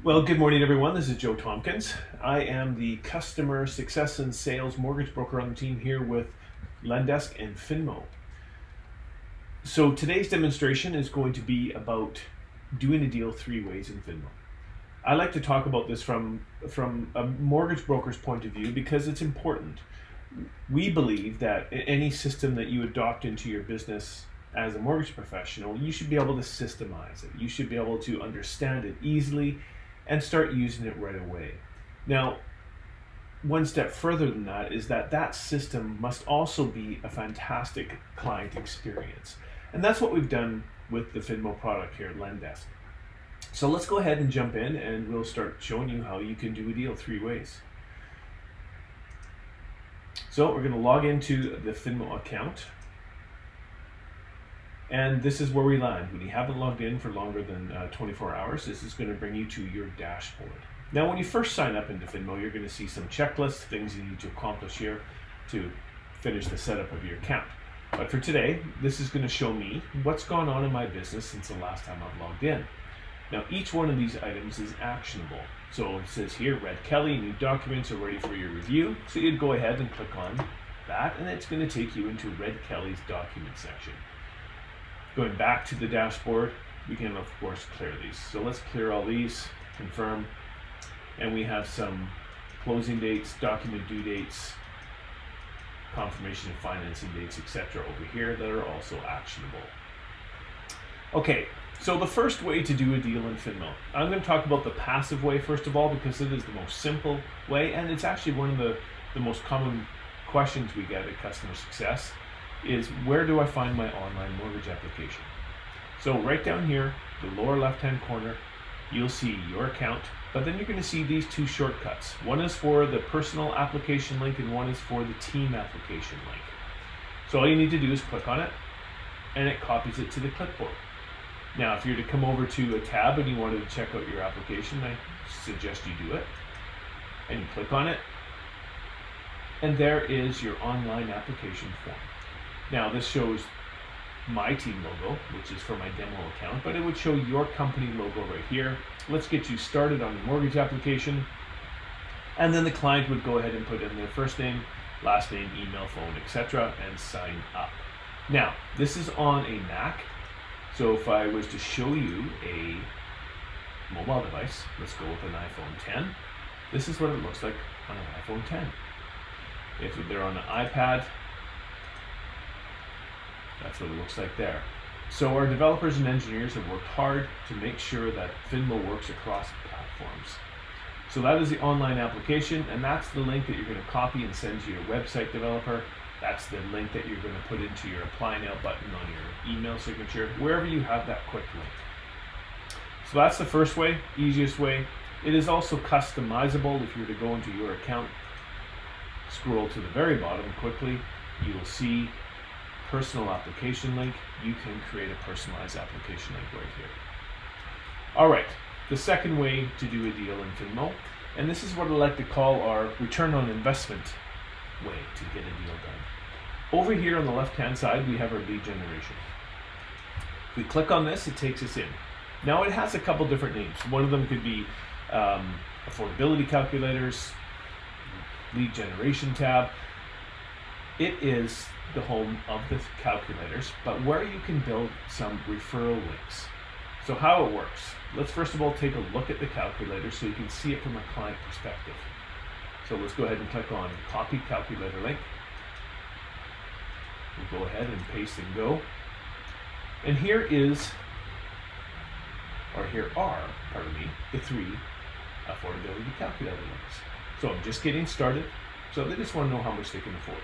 Well, good morning, everyone. This is Joe Tompkins. I am the customer success and sales mortgage broker on the team here with Lendesk and Finmo. So today's demonstration is going to be about doing a deal three ways in Finmo. I like to talk about this from a mortgage broker's point of view because it's important. We believe that any system that you adopt into your business as a mortgage professional, you should be able to systemize it. You should be able to understand it easily and start using it right away. Now, one step further than that is that system must also be a fantastic client experience. And that's what we've done with the Finmo product here at Lendesk. So let's go ahead and jump in and we'll start showing you how you can do a deal three ways. So we're going to log into the Finmo account. And this is where we land. When you haven't logged in for longer than 24 hours, this is going to bring you to your dashboard. Now, when you first sign up into Finmo, you're going to see some checklists, things you need to accomplish here to finish the setup of your account. But for today, this is going to show me what's gone on in my business since the last time I've logged in. Now, each one of these items is actionable. So it says here, Red Kelly, new documents are ready for your review. So you'd go ahead and click on that, and it's going to take you into Red Kelly's document section. Going back to the dashboard, we can of course clear these. So let's clear all these, confirm, and we have some closing dates, document due dates, confirmation of financing dates, etc. over here that are also actionable. Okay, so the first way to do a deal in Finmo, I'm going to talk about the passive way first of all because it is the most simple way, and it's actually one of the most common questions we get at customer success is where do I find my online mortgage application? So right down here, the lower left-hand corner, you'll see your account, but then you're going to see these two shortcuts. One is for the personal application link and one is for the team application link. So all you need to do is click on it and it copies it to the clipboard. Now, if you're to come over to a tab and you wanted to check out your application, I suggest you do it. And you click on it, and there is your online application form. Now this shows my team logo, which is for my demo account, but it would show your company logo right here. Let's get you started on the mortgage application. And then the client would go ahead and put in their first name, last name, email, phone, etc. and sign up. Now, this is on a Mac. So if I was to show you a mobile device, let's go with an iPhone 10. This is what it looks like on an iPhone 10. If they're on an iPad, that's what it looks like there. So our developers and engineers have worked hard to make sure that Finmo works across platforms. So that is the online application, and that's the link that you're going to copy and send to your website developer. That's the link that you're going to put into your Apply Now button on your email signature, wherever you have that quick link. So that's the first way, easiest way. It is also customizable. If you were to go into your account, scroll to the very bottom quickly, you will see personal application link. You can create a personalized application link right here. All right, the second way to do a deal in Finmo, and this is what I like to call our return on investment way to get a deal done. Over here on the left-hand side, we have our lead generation. If we click on this, it takes us in. Now it has a couple different names. One of them could be affordability calculators, lead generation tab. It is the home of the calculators, but where you can build some referral links. So how it works, let's first of all take a look at the calculator so you can see it from a client perspective. So let's go ahead and click on copy calculator link. We'll go ahead and paste and go. And here are the three affordability calculator links. So I'm just getting started, so they just want to know how much they can afford.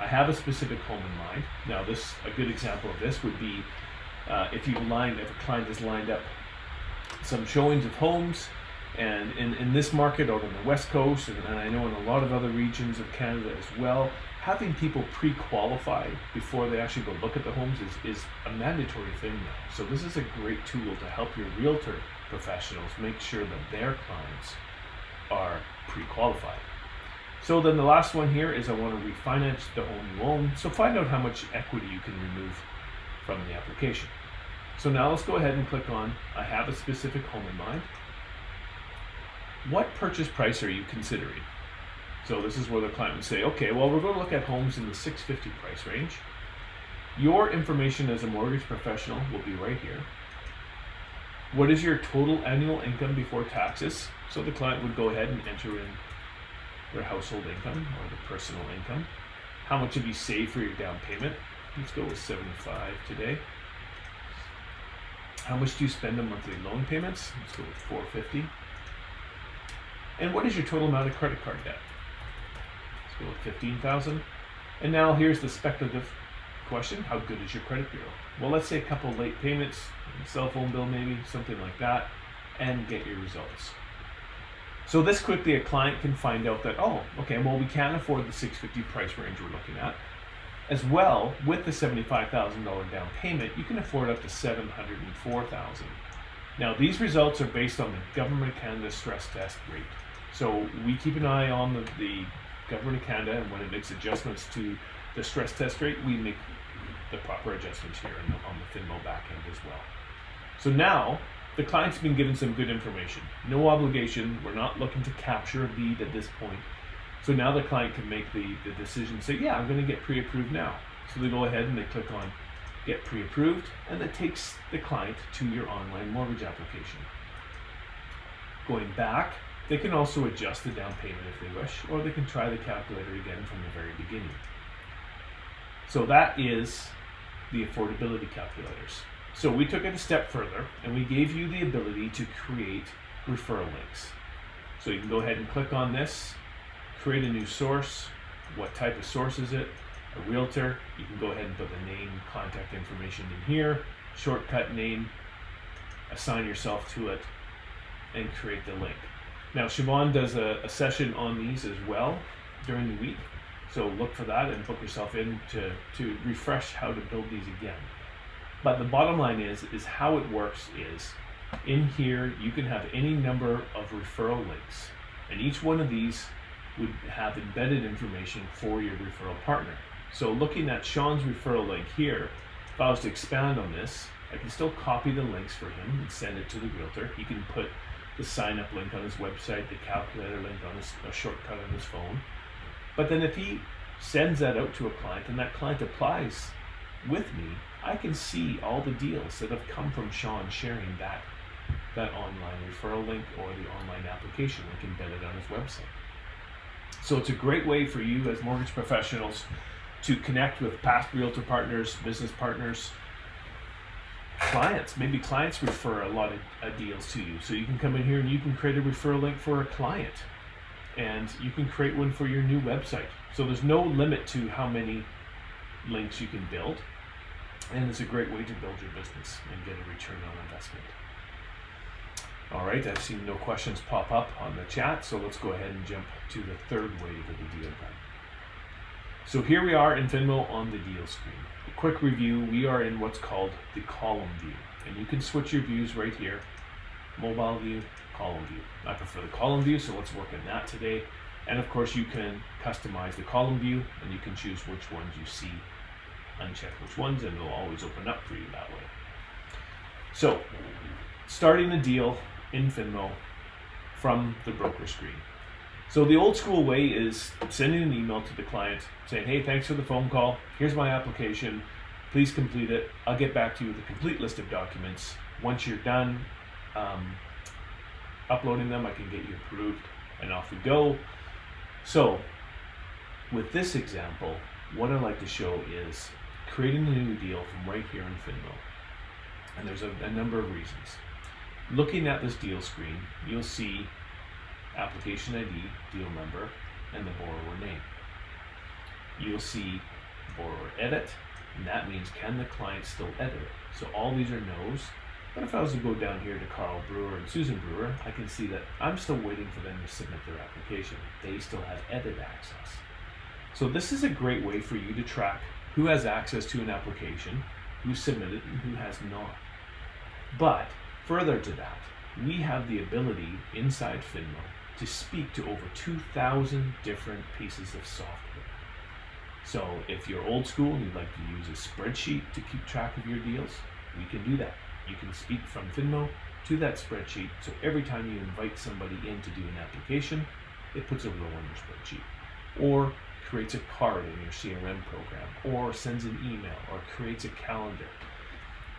I have a specific home in mind. Now a good example of this would be if a client has lined up some showings of homes, and in this market out on the West Coast, and I know in a lot of other regions of Canada as well, having people pre-qualify before they actually go look at the homes is a mandatory thing now. So this is a great tool to help your realtor professionals make sure that their clients are pre-qualified. So then the last one here is I want to refinance the home you own. So find out how much equity you can remove from the application. So now let's go ahead and click on I have a specific home in mind. what purchase price are you considering? So this is where the client would say, okay, well, we're going to look at homes in the $650 price range. Your information as a mortgage professional will be right here. What is your total annual income before taxes? So the client would go ahead and enter in their household income or the personal income. How much have you saved for your down payment? Let's go with 75 today. How much do you spend on monthly loan payments? Let's go with 450. And what is your total amount of credit card debt? Let's go with 15,000. And now here's the speculative question. How good is your credit bureau? Well, let's say a couple late payments, a cell phone bill maybe, something like that, and get your results. So this quickly a client can find out that, oh, okay, well, we can't afford the $650 price range we're looking at. As well, with the $75,000 down payment, you can afford up to $704,000. Now, these results are based on the Government of Canada stress test rate. So we keep an eye on the Government of Canada, and when it makes adjustments to the stress test rate, we make the proper adjustments here on the Finmo back end as well. So now, the client's been given some good information. No obligation. We're not looking to capture a lead at this point. So now the client can make the decision, say, yeah, I'm going to get pre-approved now. So they go ahead and they click on get pre-approved, and that takes the client to your online mortgage application. Going back, they can also adjust the down payment if they wish, or they can try the calculator again from the very beginning. So that is the affordability calculators. So we took it a step further, and we gave you the ability to create referral links. So you can go ahead and click on this, create a new source. What type of source is it? A realtor. You can go ahead and put the name, contact information in here, shortcut name, assign yourself to it, and create the link. Now, Siobhan does a session on these as well during the week. So look for that and book yourself in to refresh how to build these again. But the bottom line is how it works is, in here you can have any number of referral links, and each one of these would have embedded information for your referral partner. So looking at Sean's referral link here, if I was to expand on this, I can still copy the links for him and send it to the realtor. He can put the sign up link on his website, the calculator link on a shortcut on his phone. But then if he sends that out to a client and that client applies with me, I can see all the deals that have come from Sean sharing that online referral link or the online application link embedded on his website. So it's a great way for you as mortgage professionals to connect with past realtor partners, business partners, clients. Maybe clients refer a lot of deals to you. So you can come in here and you can create a referral link for a client, and you can create one for your new website. So there's no limit to how many links you can build, and it's a great way to build your business and get a return on investment. All right, I've seen no questions pop up on the chat, so let's go ahead and jump to the third wave of the deal plan. So here we are in Finmo on the deal screen. A quick review, we are in what's called the column view, and you can switch your views right here. Mobile view, column view. I prefer the column view, so let's work on that today. And of course you can customize the column view, and you can choose which ones you see, uncheck which ones, and it'll always open up for you that way. So, starting a deal in Finmo from the broker screen. So the old school way is sending an email to the client saying, hey, thanks for the phone call. Here's my application. Please complete it. I'll get back to you with a complete list of documents. Once you're done uploading them, I can get you approved, and off we go. So with this example, what I'd like to show is creating a new deal from right here in Finmo. And there's a number of reasons. Looking at this deal screen, you'll see application ID, deal number, and the borrower name. You'll see borrower edit, and that means can the client still edit it? So all these are no's. But if I was to go down here to Carl Brewer and Susan Brewer, I can see that I'm still waiting for them to submit their application. They still have edit access. So this is a great way for you to track who has access to an application, who submitted, and who has not. But further to that, we have the ability inside Finmo to speak to over 2,000 different pieces of software. So if you're old school and you'd like to use a spreadsheet to keep track of your deals, we can do that. You can speak from Finmo to that spreadsheet, so every time you invite somebody in to do an application, it puts a row in your spreadsheet, or creates a card in your CRM program, or sends an email, or creates a calendar.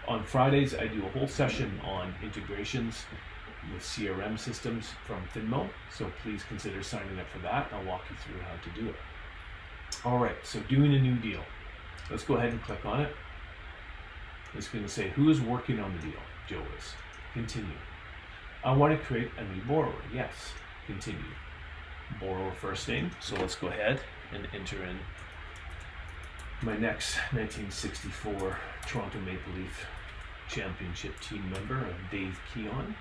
On Fridays, I do a whole session on integrations with CRM systems from Finmo, so please consider signing up for that. I'll walk you through how to do it. All right, so doing a new deal. Let's go ahead and click on it. It's going to say, who is working on the deal? Joe is. Continue. I want to create a new borrower. Yes. Continue. Borrower first name. So let's go ahead and enter in my next 1964 Toronto Maple Leaf Championship team member of Dave Keon.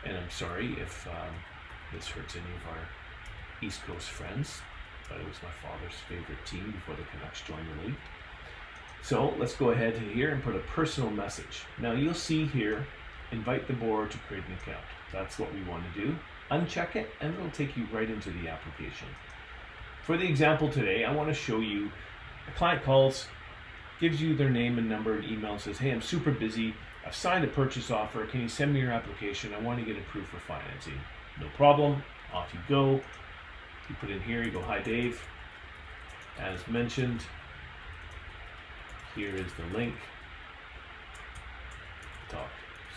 And I'm sorry if this hurts any of our East Coast friends, but it was my father's favorite team before the Canucks joined the league. So let's go ahead here and put a personal message. Now you'll see here, invite the borrower to create an account. That's what we want to do. Uncheck it and it'll take you right into the application. For the example today, I want to show you a client calls, gives you their name and number and email and says, hey, I'm super busy. I've signed a purchase offer. Can you send me your application? I want to get approved for financing. No problem. Off you go. You put in here, you go, hi Dave. As mentioned, here is the link. Talk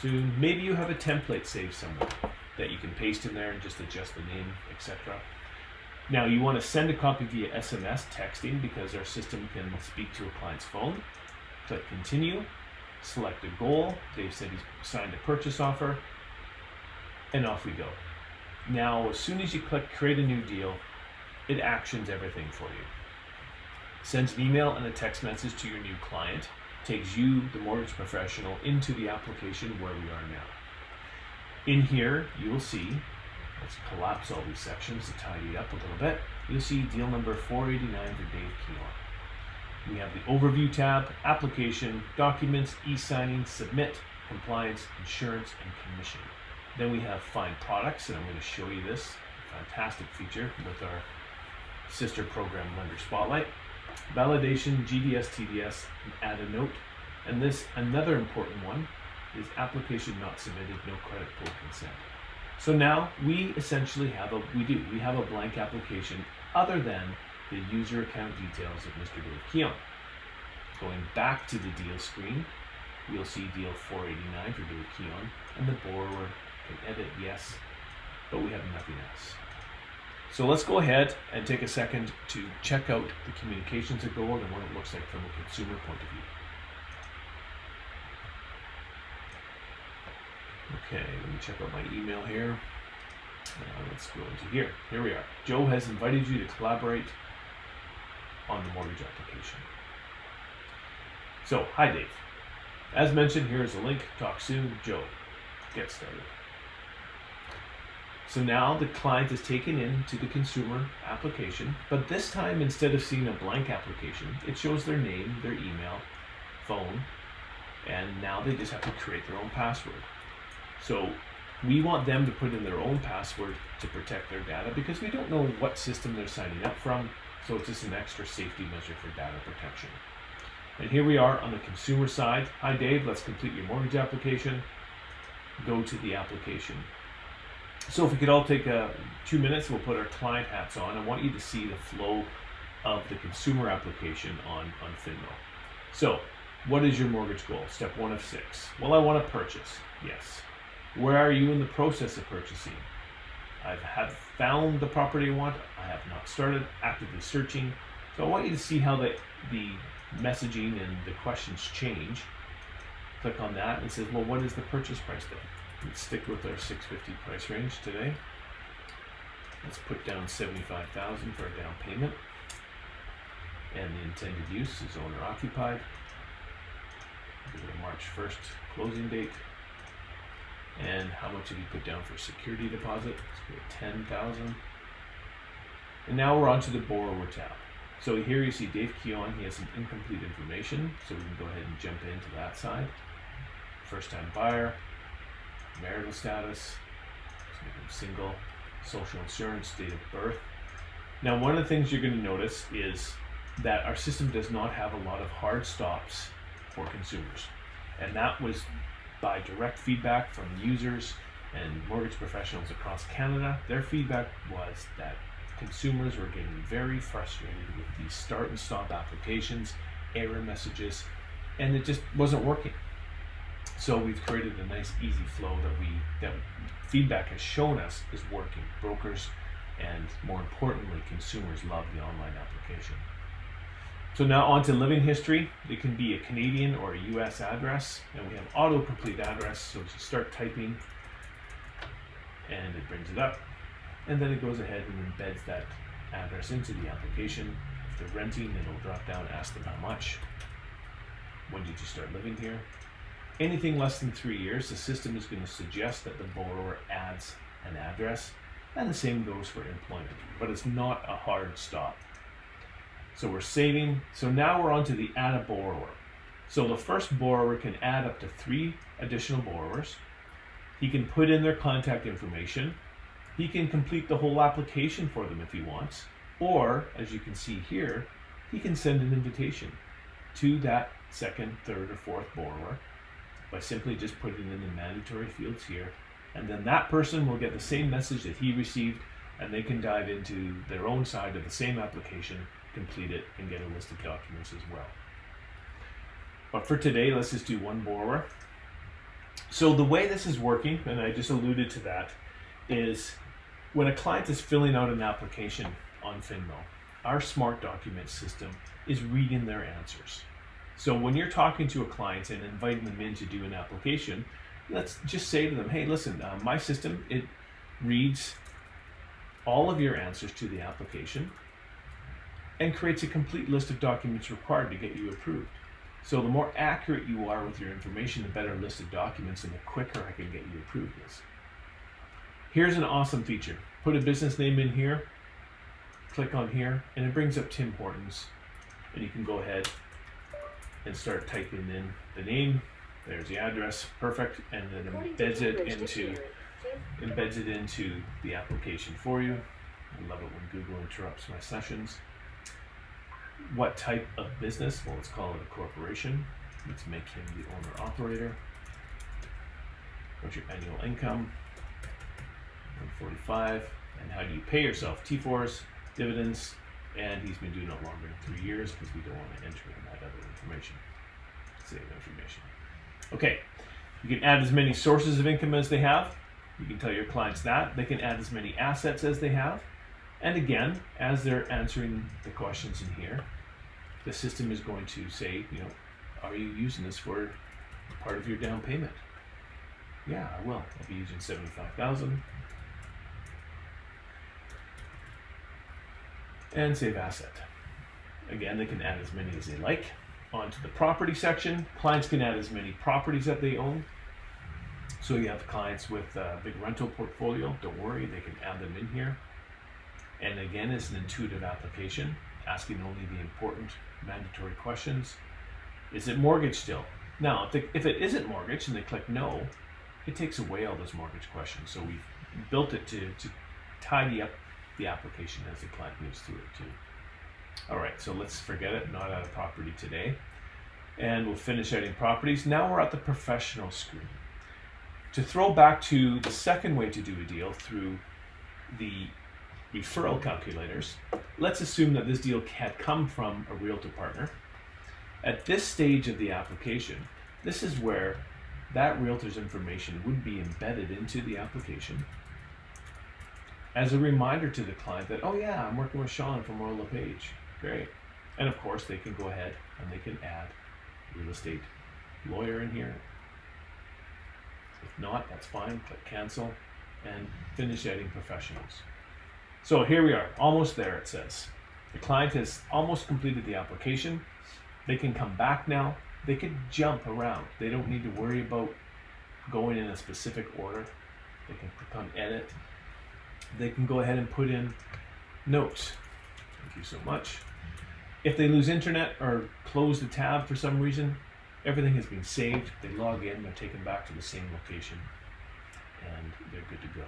soon. Maybe you have a template saved somewhere that you can paste in there and just adjust the name, etc. Now you want to send a copy via SMS texting because our system can speak to a client's phone. Click continue, select a goal. Dave said he's signed a purchase offer, and off we go. Now, as soon as you click create a new deal, it actions everything for you. Sends an email and a text message to your new client, takes you, the mortgage professional, into the application where we are now. In here, you will see, let's collapse all these sections to tidy up a little bit. You'll see deal number 489 for Dave Keon. We have the overview tab, application, documents, e-signing, submit, compliance, insurance, and commission. Then we have find products, and I'm going to show you this fantastic feature with our sister program Lender Spotlight. Validation, GDS, TDS, and add a note. And this, another important one, is application not submitted, no credit pull consent. So now we essentially have a blank application other than the user account details of Mr. Dave Keon. Going back to the deal screen, you'll see deal 489 for Dave Keon, and the borrower can edit yes, but we have nothing else. So let's go ahead and take a second to check out the communications that go out and what it looks like from a consumer point of view. Okay, let me check out my email here. Let's go into here. Here we are. Joe has invited you to collaborate on the mortgage application. So, hi Dave. As mentioned, here is a link. Talk soon. Joe, get started. So now the client is taken into the consumer application, but this time instead of seeing a blank application, it shows their name, their email, phone, and now they just have to create their own password. So we want them to put in their own password to protect their data because we don't know what system they're signing up from, so it's just an extra safety measure for data protection. And here we are on the consumer side. Hi Dave, let's complete your mortgage application. Go to the application. So if we could all take 2 minutes, we'll put our client hats on. I want you to see the flow of the consumer application on Finmo. So what is your mortgage goal? Step 1 of 6. Well, I want to purchase. Yes. Where are you in the process of purchasing? I have found the property I want. I have not started actively searching. So I want you to see how the messaging and the questions change. Click on that and it says, well, what is the purchase price then? Let's stick with our $650 price range today. Let's put down $75,000 for a down payment. And the intended use is owner occupied. Give it a March 1st closing date. And how much have you put down for security deposit? Let's go with $10,000. And now we're on to the borrower tab. So here you see Dave Keon, he has some incomplete information, so we can go ahead and jump into that side. First time buyer, marital status, let's make him single, social insurance, date of birth. Now one of the things you're going to notice is that our system does not have a lot of hard stops for consumers. And that was by direct feedback from users and mortgage professionals across Canada. Their feedback was that consumers were getting very frustrated with these start and stop applications, error messages, and it just wasn't working. So we've created a nice easy flow that feedback has shown us is working. Brokers and, more importantly, consumers love the online application. So now on to living history. It can be a Canadian or a US address, and we have autocomplete address, so you start typing and it brings it up, and then it goes ahead and embeds that address into the application. If they're renting, it'll drop down, ask them how much. When did you start living here? Anything less than 3 years, the system is going to suggest that the borrower adds an address, and the same goes for employment, but it's not a hard stop. So we're saving. So now we're on to the add a borrower. So the first borrower can add up to 3 additional borrowers. He can put in their contact information. He can complete the whole application for them if he wants. Or, as you can see here, he can send an invitation to that second, third, or fourth borrower by simply just putting in the mandatory fields here. And then that person will get the same message that he received, and they can dive into their own side of the same application, complete it, and get a list of documents as well. But for today, let's just do one borrower. So the way this is working, and I just alluded to that, is when a client is filling out an application on Finmo, our smart document system is reading their answers. So when you're talking to a client and inviting them in to do an application, let's just say to them, hey, listen, my system, it reads all of your answers to the application and creates a complete list of documents required to get you approved. So the more accurate you are with your information, the better list of documents and the quicker I can get you approved is. Here's an awesome feature. Put a business name in here, click on here, and it brings up Tim Hortons. And you can go ahead and start typing in the name. There's the address, perfect, and then embeds it into the application for you. I love it when Google interrupts my sessions. What type of business? Well, let's call it a corporation. Let's make him the owner operator. What's your annual income? 145. And how do you pay yourself? T4s, dividends, and he's been doing it longer than 3 years because we don't want to enter in that other information. Save information. Okay, you can add as many sources of income as they have. You can tell your clients that. They can add as many assets as they have. And again, as they're answering the questions in here, the system is going to say, are you using this for part of your down payment? Yeah, I will. I'll be using $75,000. And save asset. Again, they can add as many as they like. Onto the property section, clients can add as many properties that they own. So you have clients with a big rental portfolio, don't worry, they can add them in here. And again, it's an intuitive application, asking only the important mandatory questions. Is it mortgage still? Now, if it isn't mortgage and they click no, it takes away all those mortgage questions. So we've built it to tidy up the application as the client moves through it too. All right, so let's forget it, not add a property today. And we'll finish adding properties. Now we're at the professional screen. To throw back to the second way to do a deal through the referral calculators, let's assume that this deal had come from a realtor partner. At this stage of the application, this is where that realtor's information would be embedded into the application as a reminder to the client that, oh yeah, I'm working with Sean from Royal LePage. Great. And of course, they can go ahead and they can add real estate lawyer in here. If not, that's fine. Click cancel and finish adding professionals. So here we are, almost there it says. The client has almost completed the application. They can come back now. They can jump around. They don't need to worry about going in a specific order. They can click on edit. They can go ahead and put in notes. Thank you so much. If they lose internet or close the tab for some reason, everything has been saved. They log in, they're taken back to the same location, and they're good to go.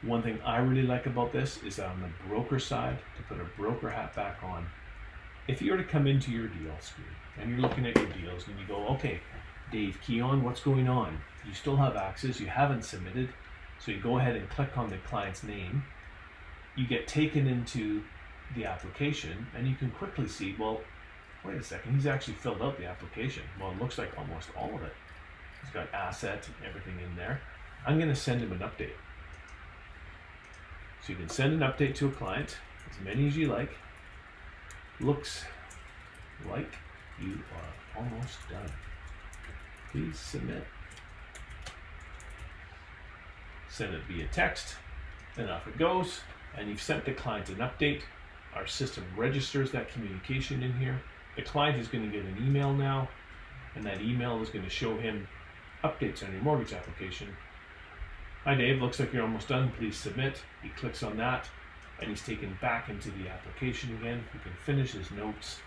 One thing I really like about this is on the broker side, to put a broker hat back on, if you were to come into your deal screen and you're looking at your deals and you go, okay, Dave Keon, what's going on? You still have access, you haven't submitted, so you go ahead and click on the client's name. You get taken into the application and you can quickly see, well, wait a second, he's actually filled out the application. Well, it looks like almost all of it. He's got asset and everything in there. I'm going to send him an update. So you can send an update to a client, as many as you like. Looks like you are almost done. Please submit. Send it via text, and off it goes. And you've sent the client an update. Our system registers that communication in here. The client is going to get an email now, and that email is going to show him updates on your mortgage application. Hi Dave, looks like you're almost done, please submit. He clicks on that, and he's taken back into the application again. He can finish his notes.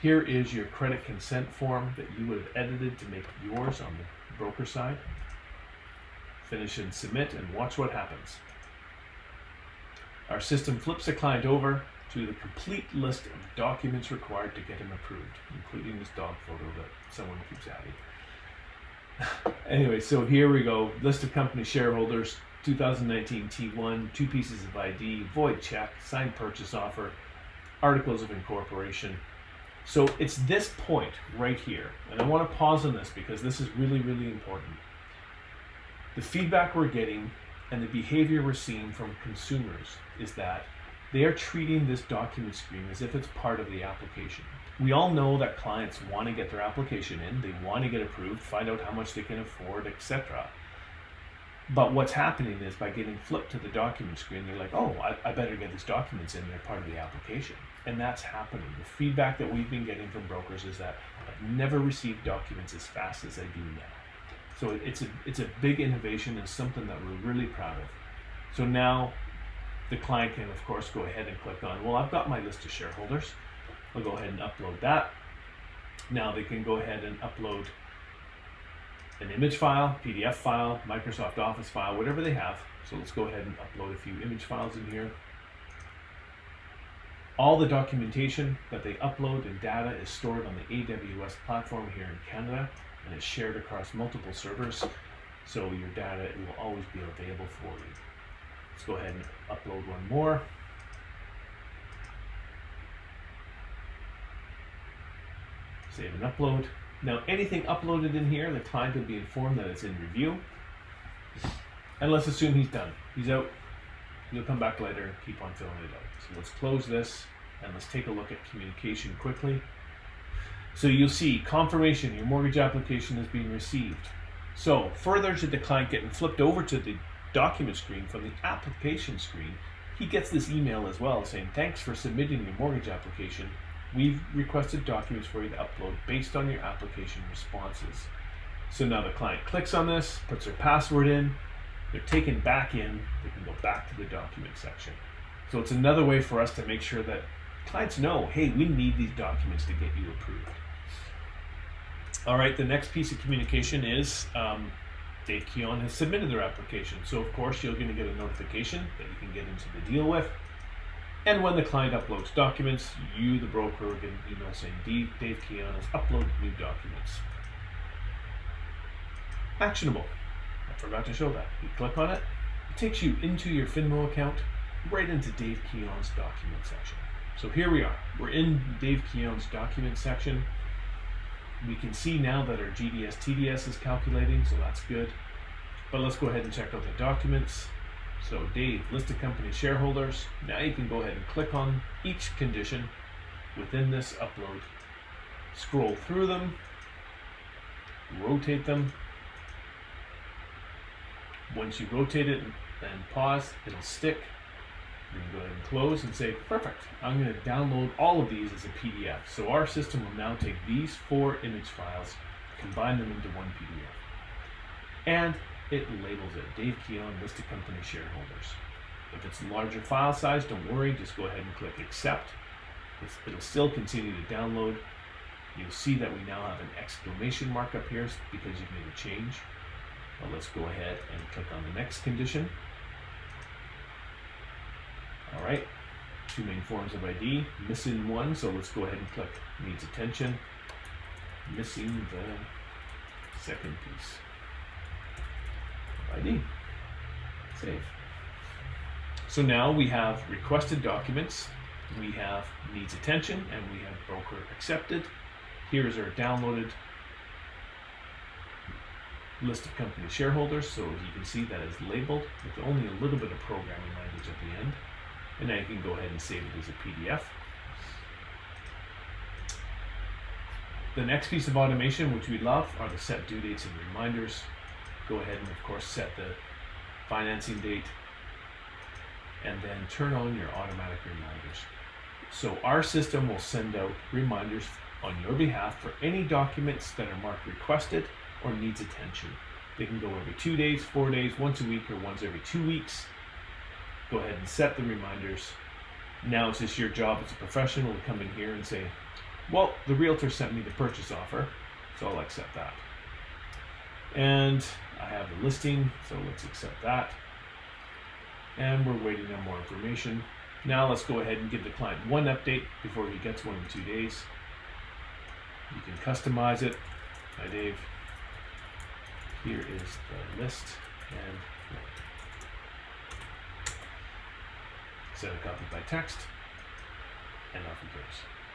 Here is your credit consent form that you would have edited to make yours on the broker side. Finish and submit, and watch what happens. Our system flips the client over to the complete list of documents required to get him approved, including this dog photo that someone keeps adding. Anyway, so here we go. List of company shareholders, 2019 T1, 2 pieces of ID, void check, signed purchase offer, articles of incorporation. So it's this point right here, and I want to pause on this because this is really, really important. The feedback we're getting and the behavior we're seeing from consumers is that they are treating this document screen as if it's part of the application. We all know that clients want to get their application in, they want to get approved, find out how much they can afford, etc. But what's happening is by getting flipped to the document screen, they're like, oh, I better get these documents in, they're part of the application. And that's happening. The feedback that we've been getting from brokers is that I've never received documents as fast as I do now. So it's a big innovation and something that we're really proud of. So now the client can, of course, go ahead and click on, well, I've got my list of shareholders. I'll go ahead and upload that. Now they can go ahead and upload an image file, PDF file, Microsoft Office file, whatever they have. So let's go ahead and upload a few image files in here. All the documentation that they upload and data is stored on the AWS platform here in Canada, and it's shared across multiple servers, so your data will always be available for you. Let's go ahead and upload one more. Save and upload. Now anything uploaded in here, the client will be informed that it's in review. And let's assume he's done. He's out. He'll come back later and keep on filling it out. So let's close this and let's take a look at communication quickly. So you'll see confirmation, your mortgage application is being received. So further to the client getting flipped over to the document screen from the application screen, he gets this email as well saying, thanks for submitting your mortgage application. We've requested documents for you to upload based on your application responses. So now the client clicks on this, puts their password in, they're taken back in, they can go back to the document section. So it's another way for us to make sure that clients know, hey, we need these documents to get you approved. All right, the next piece of communication is Dave Keon has submitted their application. So of course you're going to get a notification that you can get into the deal with. And when the client uploads documents, you, the broker, will get an email saying Dave Keon has uploaded new documents. Actionable. I forgot to show that. You click on it, it takes you into your Finmo account, right into Dave Keon's document section. So here we are. We're in Dave Keon's document section. We can see now that our GDS TDS is calculating, so that's good. But let's go ahead and check out the documents. So Dave, listed company shareholders. Now you can go ahead and click on each condition within this upload. Scroll through them, rotate them. Once you rotate it and pause, it'll stick. You can go ahead and close and say, perfect, I'm going to download all of these as a PDF. So our system will now take these 4 image files, combine them into one PDF. And it labels it, Dave Keon, listed company shareholders. If it's a larger file size, don't worry, just go ahead and click accept. It'll still continue to download. You'll see that we now have an exclamation mark up here because you've made a change. Well, let's go ahead and click on the next condition. All right, two main forms of ID, missing one, so let's go ahead and click needs attention, missing the second piece of ID, save. So now we have requested documents, we have needs attention, and we have broker accepted. Here's our downloaded list of company shareholders, so you can see that is labeled with only a little bit of programming language at the end. And now you can go ahead and save it as a PDF. The next piece of automation, which we love, are the set due dates and reminders. Go ahead and of course set the financing date and then turn on your automatic reminders. So our system will send out reminders on your behalf for any documents that are marked requested or needs attention. They can go every 2 days, 4 days, once a week, or once every 2 weeks. Go ahead and set the reminders. Now it's just your job as a professional to come in here and say, well, the realtor sent me the purchase offer, so I'll accept that. And I have the listing, so let's accept that. And we're waiting on more information. Now let's go ahead and give the client one update before he gets one in 2 days. You can customize it. Hi, Dave. Here is the list, and set a copy by text, and off it goes.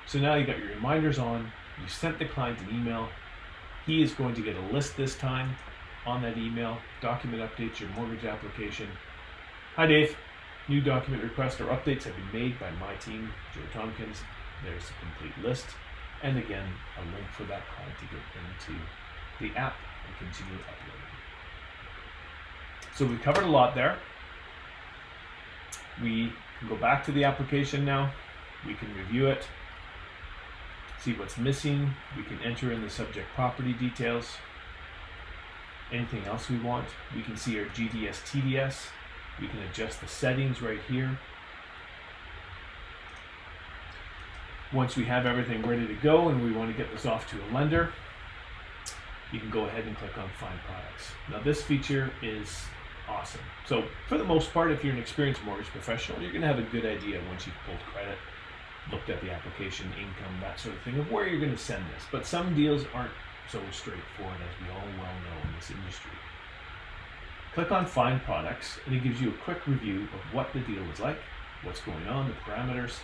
So now you got your reminders on, you sent the client an email, he is going to get a list this time on that email, document updates, your mortgage application. Hi Dave, new document requests or updates have been made by my team, Joe Tompkins. There's a complete list, and again, a link for that client to get into the app and continue uploading. So we covered a lot there. We can go back to the application now. We can review it, see what's missing. We can enter in the subject property details. Anything else we want. We can see our GDS, TDS. We can adjust the settings right here. Once we have everything ready to go and we want to get this off to a lender, you can go ahead and click on Find Products. Now this feature is awesome. So for the most part, if you're an experienced mortgage professional, you're going to have a good idea once you've pulled credit, looked at the application, income, that sort of thing, of where you're going to send this. But some deals aren't so straightforward, as we all well know in this industry. Click on Find Products, and it gives you a quick review of what the deal is like, what's going on, the parameters,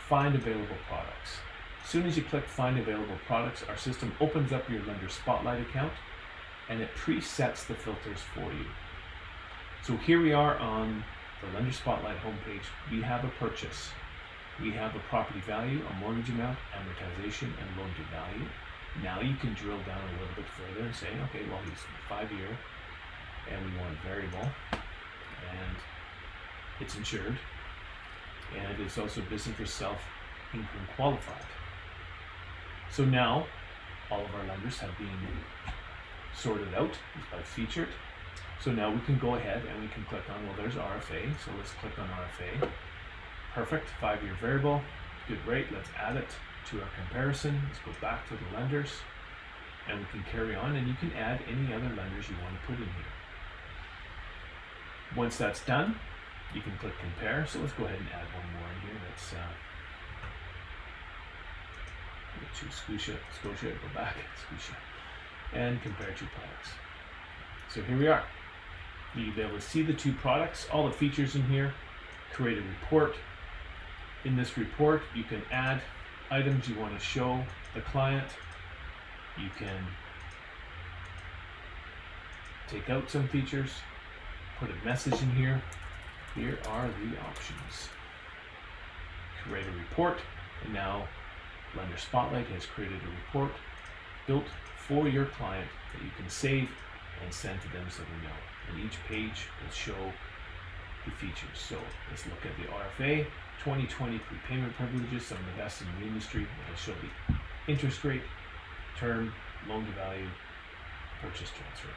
Find Available Products. As soon as you click Find Available Products, our system opens up your Lender Spotlight account, and it presets the filters for you. So here we are on the Lender Spotlight homepage. We have a purchase. We have a property value, a mortgage amount, amortization, and loan to value. Now you can drill down a little bit further and say, okay, well, he's 5-year, and we want variable, and it's insured, and it's also business for self income qualified. So now all of our lenders have been sorted out by featured. So now we can go ahead and we can click on, well, there's RFA. So let's click on RFA. Perfect, 5-year variable, good rate. Let's add it to our comparison. Let's go back to the lenders and we can carry on, and you can add any other lenders you want to put in here. Once that's done, you can click compare. So let's go ahead and add one more in here. Let's choose Scotia, go back, Scotia, and compare two products. So here we are. You'll be able to see the two products, all the features in here, create a report. In this report, you can add items you want to show the client. You can take out some features, put a message in here. Here are the options. Create a report, and now Lender Spotlight has created a report built for your client that you can save and send to them so they know. And each page will show the features. So let's look at the RFA 2020 prepayment privileges, some of the best in the industry. It'll show the interest rate, term, loan to value, purchase transfer.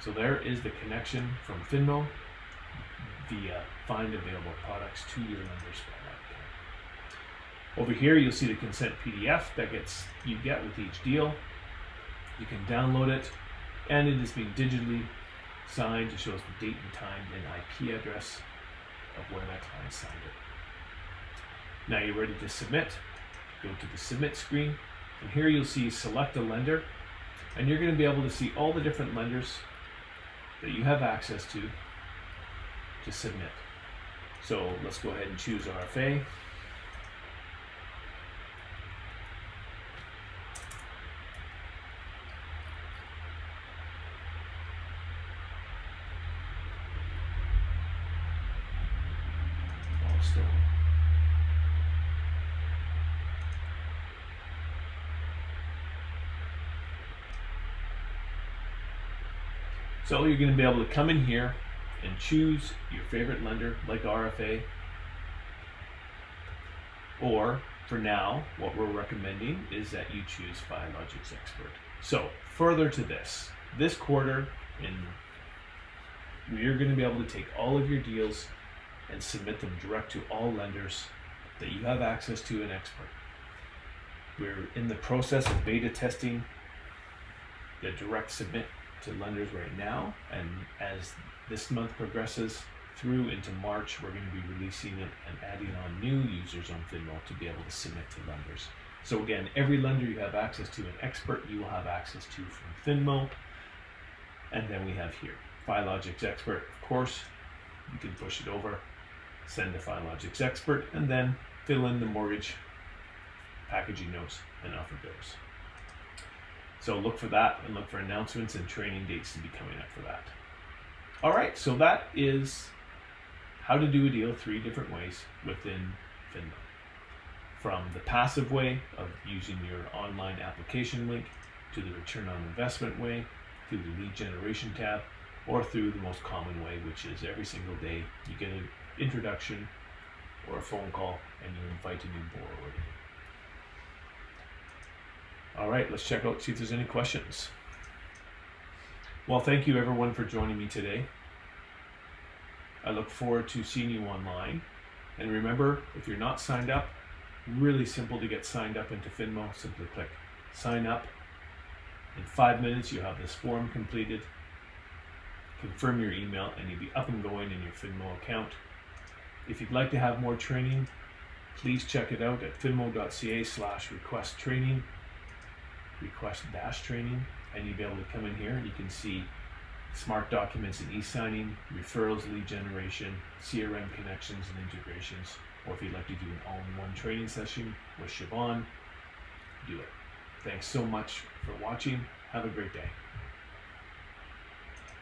So there is the connection from Finmo via Find Available Products to your Lender Spotlight account. Over here, you'll see the consent PDF that you get with each deal. You can download it, and it is being digitally signed. It shows the date and time and IP address of where that client signed it. Now you're ready to submit. Go to the submit screen, and here you'll see select a lender, and you're going to be able to see all the different lenders that you have access to submit. So let's go ahead and choose RFA. Still. So you're going to be able to come in here and choose your favorite lender like RFA, or for now what we're recommending is that you choose Finalizing Expert. So further to this quarter, you're going to be able to take all of your deals and submit them direct to all lenders that you have access to in Expert. We're in the process of beta testing the direct submit to lenders right now, and as this month progresses through into March, we're going to be releasing it and adding on new users on Finmo to be able to submit to lenders. So again, every lender you have access to in Expert, you will have access to from Finmo. And then we have here Finalizing Expert. Of course, you can push it over, send to Finalizing Expert, and then fill in the mortgage packaging notes and offer bills. So look for that, and look for announcements and training dates to be coming up for that. All right, so that is how to do a deal 3 different ways within Finmo. From the passive way of using your online application link, to the return on investment way, through the lead generation tab, or through the most common way, which is every single day you get an introduction or a phone call and you invite a new borrower. All right, let's check out, see if there's any questions. Well, thank you everyone for joining me today. I look forward to seeing you online. And remember, if you're not signed up, really simple to get signed up into Finmo. Simply click sign up. In 5 minutes, you have this form completed. Confirm your email and you'll be up and going in your Finmo account. If you'd like to have more training, please check it out at finmo.ca/request-training, request-training, and you'll be able to come in here and you can see smart documents and e-signing, referrals, lead generation, CRM connections and integrations, or if you'd like to do an all-in-one training session with Siobhan, do it. Thanks so much for watching. Have a great day.